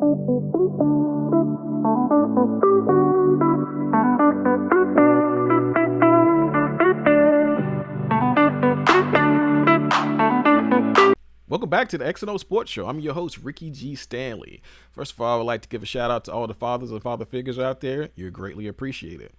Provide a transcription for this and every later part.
Welcome back to the XO Sports Show. I'm your host, Ricky G. Stanley. First of all, I would like to give a shout out to all the fathers and father figures out there. You're greatly appreciated.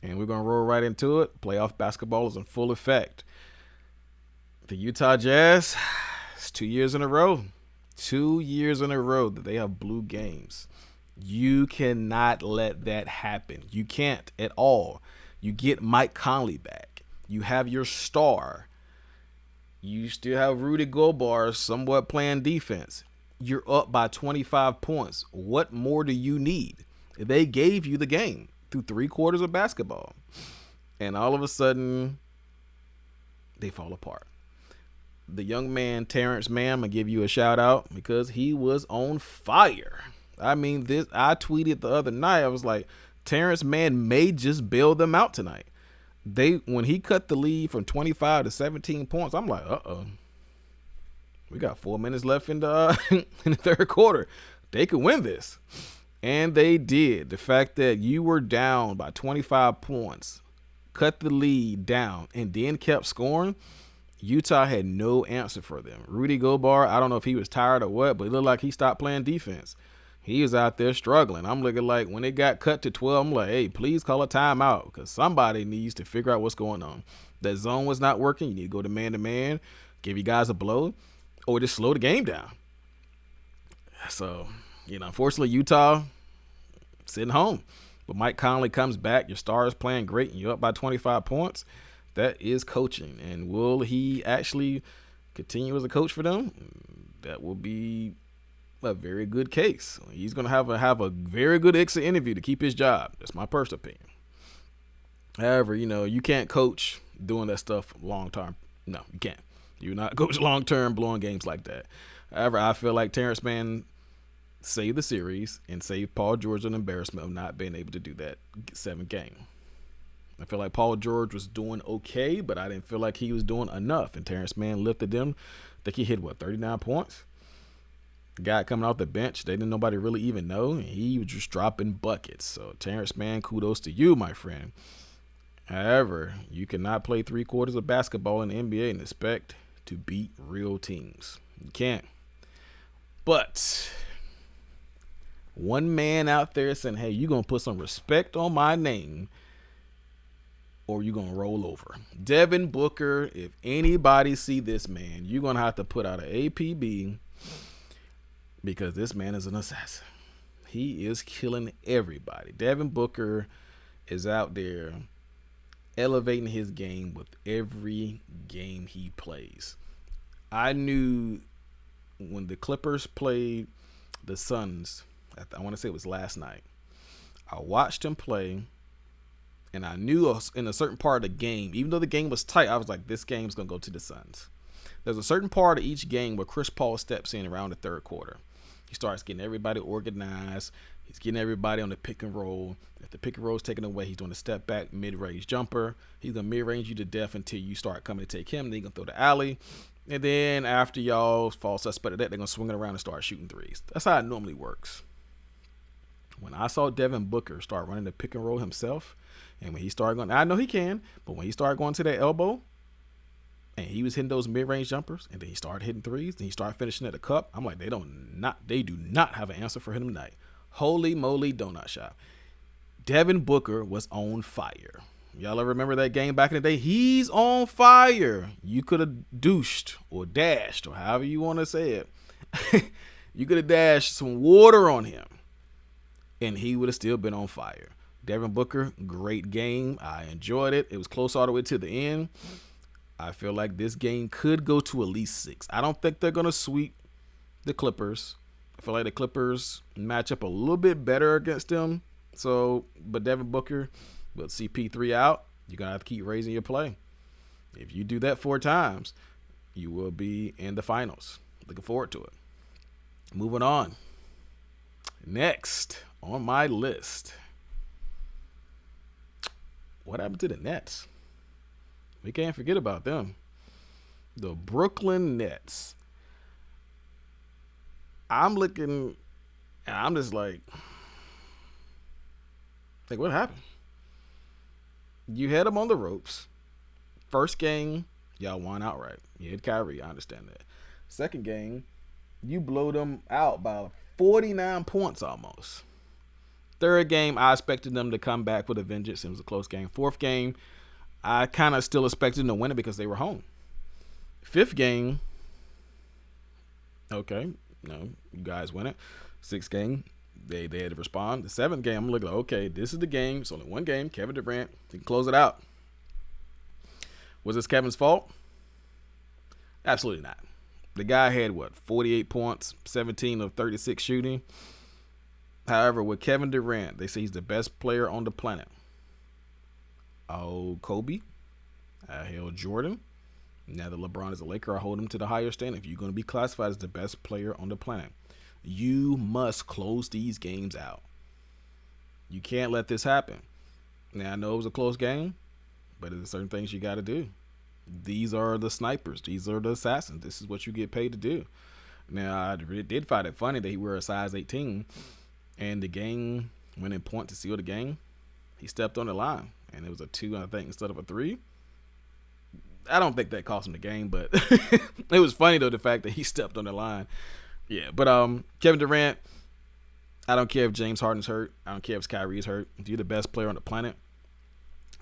And we're going to roll right into it. Playoff basketball is in full effect. The Utah Jazz, it's 2 years in a row. 2 years in a row that they have blue games. You cannot let that happen. You can't at all. You get Mike Conley back. You have your star. You still have Rudy Gobert somewhat playing defense. You're up by 25 points. What more do you need? They gave you the game through 3 quarters of basketball. And all of a sudden, they fall apart. The young man, Terrence Mann, I'm going to give you a shout out because he was on fire. I mean, I tweeted the other night, I was like, Terrence Mann may just bail them out tonight. When he cut the lead from 25 to 17 points, I'm like, we got 4 minutes left in the in the third quarter. They could win this. And they did. The fact that you were down by 25 points, cut the lead down, and then kept scoring, Utah had no answer for them. Rudy Gobert, I don't know if he was tired or what, but it looked like he stopped playing defense. He was out there struggling. I'm looking like when it got cut to 12, I'm like, hey, please call a timeout because somebody needs to figure out what's going on. That zone was not working. You need to go to man, give you guys a blow, or just slow the game down. So, unfortunately, Utah sitting home. But Mike Conley comes back. Your star is playing great, and you're up by 25 points. That is coaching. And will he actually continue as a coach for them? That will be a very good case. He's going to have a very good exit interview to keep his job. That's my personal opinion. However, you can't coach doing that stuff long term. No, you can't. You're not coach long term blowing games like that. However, I feel like Terrence Mann saved the series and saved Paul George an embarrassment of not being able to do that 7th game. I feel like Paul George was doing okay, but I didn't feel like he was doing enough. And Terrence Mann lifted them. I think he hit, 39 points? Guy coming off the bench, they didn't nobody really even know. And he was just dropping buckets. So Terrence Mann, kudos to you, my friend. However, you cannot play 3 quarters of basketball in the NBA and expect to beat real teams. You can't. But one man out there saying, hey, you're going to put some respect on my name or you're going to roll over. Devin Booker, if anybody see this man, you're going to have to put out an APB because this man is an assassin. He is killing everybody. Devin Booker is out there elevating his game with every game he plays. I knew when the Clippers played the Suns, I want to say it was last night, I watched him play, and I knew in a certain part of the game, even though the game was tight, I was like, this game's going to go to the Suns. There's a certain part of each game where Chris Paul steps in around the third quarter. He starts getting everybody organized. He's getting everybody on the pick and roll. If the pick and roll is taken away, he's doing a step back mid-range jumper. He's going to mid-range you to death until you start coming to take him. Then he's going to throw the alley. And then after y'all fall suspect of that, they're going to swing it around and start shooting threes. That's how it normally works. When I saw Devin Booker start running the pick and roll himself, and when he started going, I know he can, but when he started going to that elbow, and he was hitting those mid-range jumpers, and then he started hitting threes, and he started finishing at the cup, I'm like, they do not have an answer for him tonight. Holy moly donut shop. Devin Booker was on fire. Y'all ever remember that game back in the day? He's on fire. You could have douched or dashed or however you want to say it. You could have dashed some water on him and he would have still been on fire. Devin Booker, great game. I enjoyed it. It was close all the way to the end. I feel like this game could go to at least 6. I don't think they're going to sweep the Clippers. I feel like the Clippers match up a little bit better against them. So, but Devin Booker, with CP3 out, you're going to have to keep raising your play. If you do that 4 times, you will be in the finals. Looking forward to it. Moving on. Next on my list. What happened to the Nets? We can't forget about them. The Brooklyn Nets. I'm looking And I'm just like, what happened? You had them on the ropes. First game, y'all won outright. You had Kyrie, I understand that. Second game, you blow them out by 49 points almost. Third game, I expected them to come back with a vengeance. It was a close game. Fourth game, I kind of still expected them to win it because they were home. Fifth game, okay, no, you guys win it. Sixth game, they had to respond. The seventh game, I'm looking like, okay, this is the game. It's only one game. Kevin Durant, he can close it out. Was this Kevin's fault? Absolutely not. The guy had, 48 points, 17 of 36 shooting. However, with Kevin Durant, they say he's the best player on the planet. Oh, Kobe. I held Jordan. Now that LeBron is a Laker, I hold him to the higher standard. If you're going to be classified as the best player on the planet, you must close these games out. You can't let this happen. Now, I know it was a close game, but there's certain things you got to do. These are the snipers. These are the assassins. This is what you get paid to do. Now, I did find it funny that he wore a size 18, and the game went in point to seal the game. He stepped on the line, and it was a 2, I think, instead of a 3. I don't think that cost him the game, but it was funny, though, the fact that he stepped on the line. Yeah, but Kevin Durant, I don't care if James Harden's hurt. I don't care if Kyrie's hurt. If you're the best player on the planet,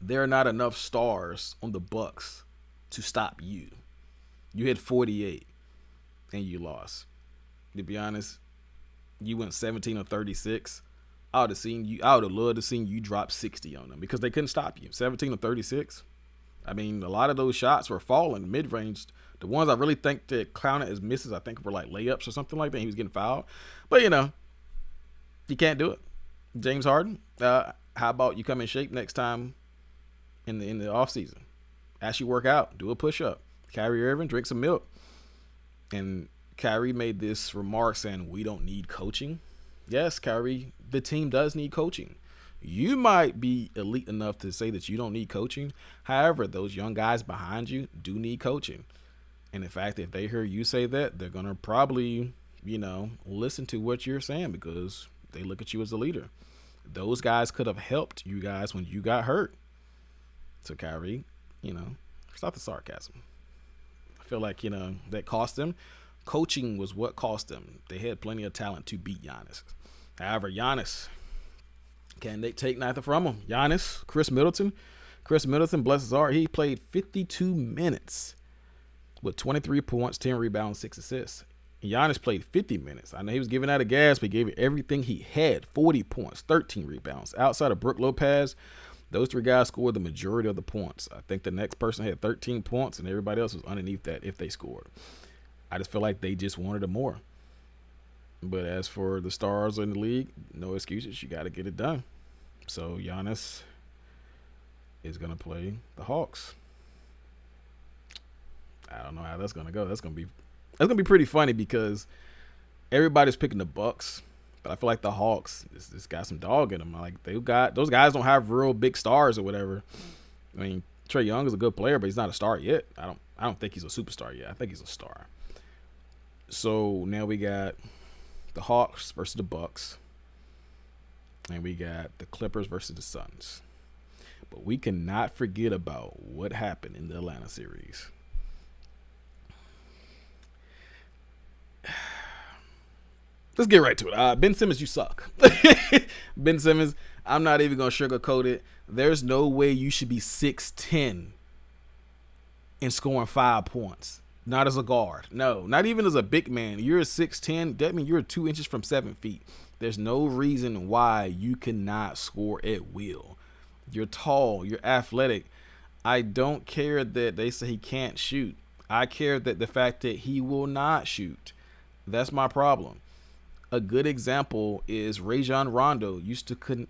there are not enough stars on the Bucs to stop you. You hit 48, and you lost. To be honest, you went 17 or 36. I would have loved to seen you drop 60 on them because they couldn't stop you. 17 or 36. I mean, a lot of those shots were falling mid-range. The ones I really think that counted as misses, I think were like layups or something like that. He was getting fouled. But, you can't do it. James Harden, how about you come in shape next time in the offseason? Actually work out. Do a push-up. Kyrie Irving, drink some milk. And Kyrie made this remark saying, we don't need coaching. Yes, Kyrie, the team does need coaching. You might be elite enough to say that you don't need coaching. However, those young guys behind you do need coaching. And in fact, if they hear you say that, they're going to probably, listen to what you're saying because they look at you as a leader. Those guys could have helped you guys when you got hurt. So Kyrie, stop the sarcasm. I feel like, that cost them. Coaching was what cost them. They had plenty of talent to beat Giannis. However, Giannis, can they take nothing from him? Giannis, Chris Middleton, bless his heart, he played 52 minutes with 23 points, 10 rebounds, 6 assists. Giannis played 50 minutes. I know he was giving out of gas, but he gave it everything he had. 40 points, 13 rebounds. Outside of Brook Lopez, those three guys scored the majority of the points. I think the next person had 13 points, and everybody else was underneath that if they scored. I just feel like they just wanted it more. But as for the stars in the league, no excuses. You got to get it done. So Giannis is going to play the Hawks. I don't know how that's going to go. That's going to be pretty funny because everybody's picking the Bucs, but I feel like the Hawks just got some dog in them. Like those guys don't have real big stars or whatever. I mean, Trae Young is a good player, but he's not a star yet. I don't think he's a superstar yet. I think he's a star. So now we got the Hawks versus the Bucs, and we got the Clippers versus the Suns. But we cannot forget about what happened in the Atlanta series. Let's get right to it. Ben Simmons, you suck. Ben Simmons, I'm not even going to sugarcoat it. There's no way you should be 6'10" and scoring 5 points. Not as a guard. No, not even as a big man. You're a 6'10". That means you're 2 inches from 7 feet. There's no reason why you cannot score at will. You're tall. You're athletic. I don't care that they say he can't shoot. I care that the fact that he will not shoot. That's my problem. A good example is Rajon Rondo used to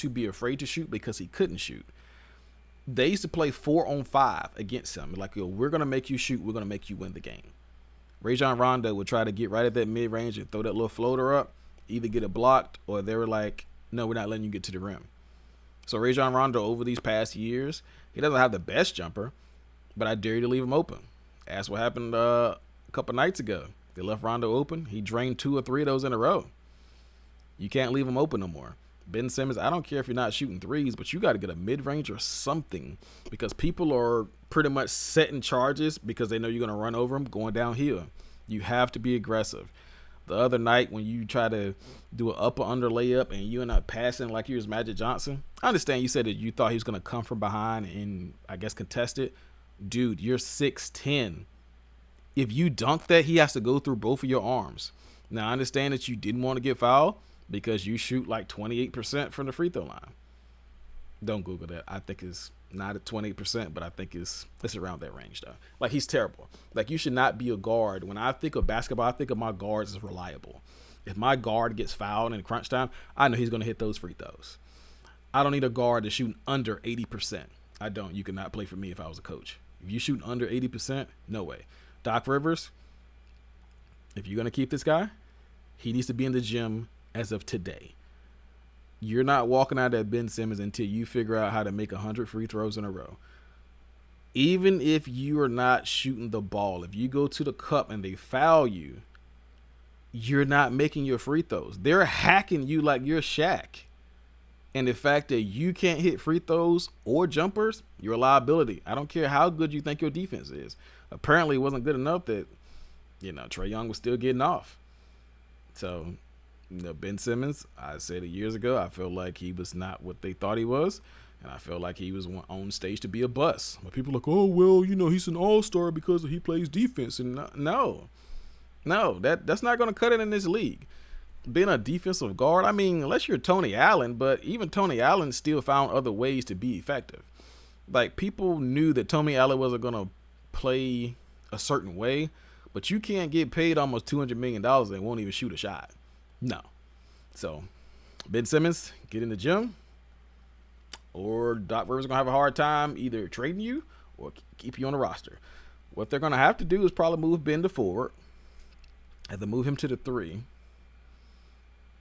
be afraid to shoot because he couldn't shoot. They used to play 4-on-5 against him. Like, we're going to make you shoot. We're going to make you win the game. Rajon Rondo would try to get right at that mid-range and throw that little floater up, either get it blocked or they were like, no, we're not letting you get to the rim. So Rajon Rondo, over these past years, he doesn't have the best jumper, but I dare you to leave him open. That's what happened a couple nights ago. They left Rondo open. He drained 2 or 3 of those in a row. You can't leave him open no more. Ben Simmons, I don't care if you're not shooting threes, but you got to get a mid-range or something, because people are pretty much setting charges because they know you're going to run over them going downhill. You have to be aggressive. The other night when you try to do an upper under layup and you end up passing like you was Magic Johnson, I understand you said that you thought he was going to come from behind and I guess contest it. Dude, you're 6'10". If you dunk that, he has to go through both of your arms. Now, I understand that you didn't want to get fouled because you shoot like 28% from the free throw line. Don't Google that. I think it's not at 28%, but I think it's around that range, though. Like, he's terrible. Like, you should not be a guard. When I think of basketball, I think of my guards as reliable. If my guard gets fouled in crunch time, I know he's going to hit those free throws. I don't need a guard to shoot under 80%. I don't. You could not play for me if I was a coach. If you shoot under 80%, no way. Doc Rivers, if you're going to keep this guy, he needs to be in the gym as of today. You're not walking out at Ben Simmons until you figure out how to make 100 free throws in a row. Even if you are not shooting the ball, if you go to the cup and they foul you, you're not making your free throws. They're hacking you like you're Shaq. And the fact that you can't hit free throws or jumpers, you're a liability. I don't care how good you think your defense is. Apparently it wasn't good enough that, Trae Young was still getting off. So, Ben Simmons, I said it years ago, I feel like he was not what they thought he was. And I feel like he was on stage to be a bust. But people are like, oh, well, he's an all-star because he plays defense. And no, that's not going to cut it in this league. Being a defensive guard, I mean, unless you're Tony Allen, but even Tony Allen still found other ways to be effective. Like, people knew that Tony Allen wasn't going to play a certain way, but you can't get paid almost $200 million and won't even shoot a shot. No. So, Ben Simmons, get in the gym, or Doc Rivers is going to have a hard time either trading you or keep you on the roster. What they're going to have to do is probably move Ben to forward, have to move him to the 3.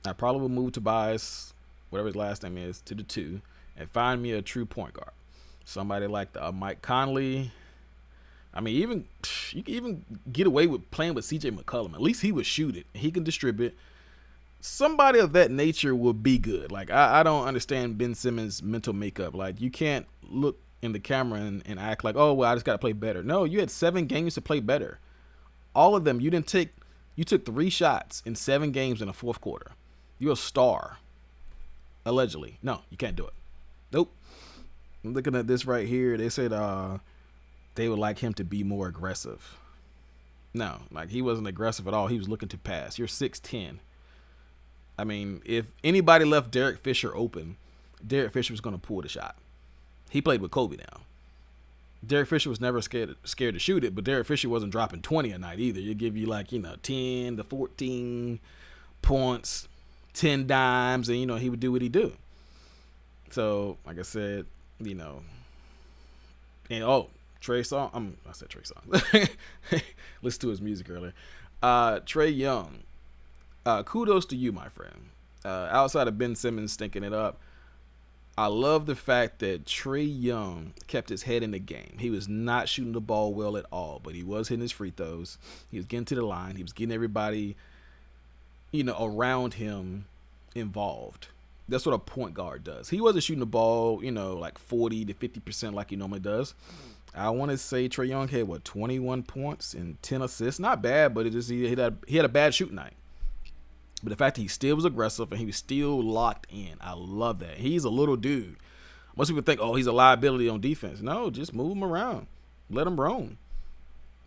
I probably will move Tobias, whatever his last name is, to the 2 and find me a true point guard. Somebody like Mike Conley. I mean, you can even get away with playing with CJ McCollum. At least he would shoot it. He can distribute. Somebody of that nature would be good. Like, I don't understand Ben Simmons' mental makeup. Like, you can't look in the camera and act like, oh, well, I just got to play better. No, you had 7 games to play better. All of them, you took 3 shots in 7 games in the fourth quarter. You're a star. Allegedly. No, you can't do it. Nope. I'm looking at this right here. They said they would like him to be more aggressive. No, like, he wasn't aggressive at all. He was looking to pass. You're 6'10". I mean, if anybody left Derek Fisher open, Derek Fisher was going to pull the shot. He played with Kobe now. Derek Fisher was never scared to shoot it, but Derek Fisher wasn't dropping 20 a night either. He'd give you 10 to 14 points, 10 dimes, and he would do what he do. So, like I said, and Trey Songz. I said Trey Songz. Listen to his music earlier. Trae Young. Kudos to you, my friend. Outside of Ben Simmons stinking it up, I love the fact that Trae Young kept his head in the game. He was not shooting the ball well at all, but he was hitting his free throws. He was getting to the line. He was getting everybody around him involved. That's what a point guard does. He wasn't shooting the ball, like 40 to 50% like he normally does. I want to say Trae Young had 21 points and 10 assists. Not bad, but he had a bad shooting night. But the fact that he still was aggressive and he was still locked in, I love that. He's a little dude. Most people think, he's a liability on defense. No, just move him around. Let him roam.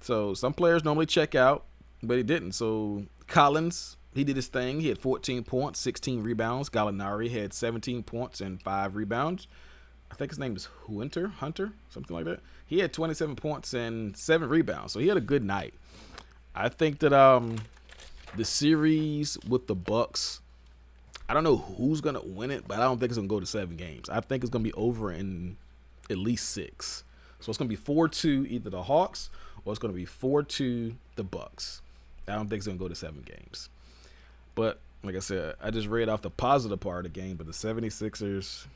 So some players normally check out, but he didn't. So Collins, he did his thing. He had 14 points, 16 rebounds. Gallinari had 17 points and 5 rebounds. I think his name is Hunter, something like that. He had 27 points and 7 rebounds. So he had a good night. I think that the series with the Bucs, I don't know who's going to win it, but I don't think it's going to go to 7 games. I think it's going to be over in at least 6. So it's going to be 4-2 either the Hawks or it's going to be 4-2 the Bucs. I don't think it's going to go to 7 games. But like I said, I just read off the positive part of the game, but the 76ers,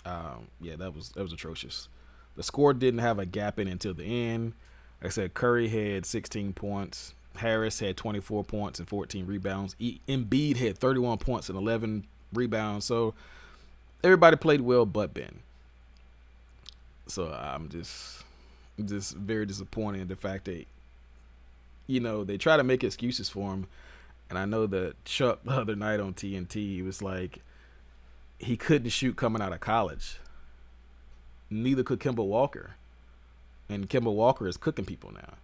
that was atrocious. The score didn't have a gap in until the end. Like I said, Curry had 16 points. Harris had 24 points and 14 rebounds. Embiid had 31 points and 11 rebounds. So everybody played well but Ben. So I'm just very disappointed in the fact that, they try to make excuses for him. And I know that Chuck the other night on TNT was like, he couldn't shoot coming out of college. Neither could Kemba Walker. And Kemba Walker is cooking people now.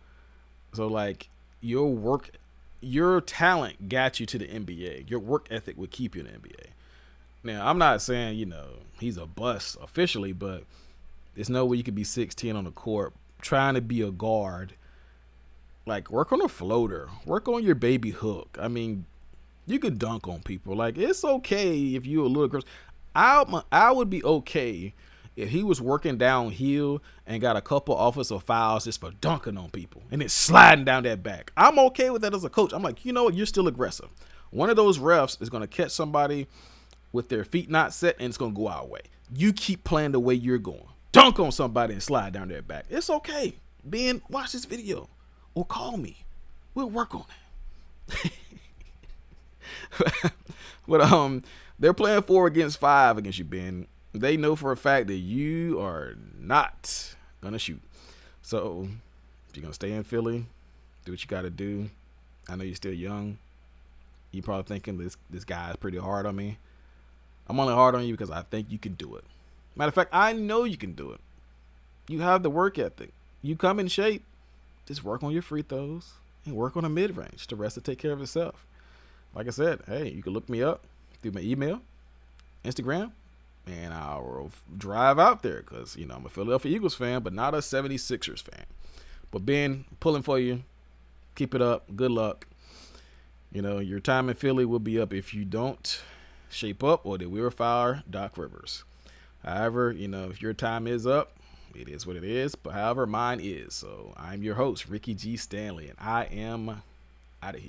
So, like, your talent got you to the NBA. Your work ethic would keep you in the NBA. Now, I'm not saying, he's a bust officially, but there's no way you could be 6'10" on the court trying to be a guard. Like, work on a floater. Work on your baby hook. I mean, you could dunk on people. Like, it's okay if you're a little aggressive. I would be okay if he was working downhill and got a couple offensive fouls just for dunking on people and then sliding down that back. I'm okay with that as a coach. I'm like, you know what? You're still aggressive. One of those refs is going to catch somebody with their feet not set and it's going to go our way. You keep playing the way you're going. Dunk on somebody and slide down their back. It's okay. Ben, watch this video or call me. We'll work on it. But they're playing 4 against 5 against you, Ben. They know for a fact that you are not gonna shoot. So if you're gonna stay in Philly, do what you gotta do. I know you're still young. You're probably thinking this guy is pretty hard on me. I'm only hard on you because I think you can do it. Matter of fact, I know you can do it. You have the work ethic. You come in shape. Just work on your free throws and work on a mid-range. The rest will take care of itself. Like I said, hey, you can look me up through my email, Instagram, and I'll drive out there because, I'm a Philadelphia Eagles fan, but not a 76ers fan. But Ben, pulling for you. Keep it up. Good luck. Your time in Philly will be up if you don't shape up or they will fire Doc Rivers. However, if your time is up, it is what it is. But however, mine is. So I'm your host, Ricky G. Stanley, and I am out of here.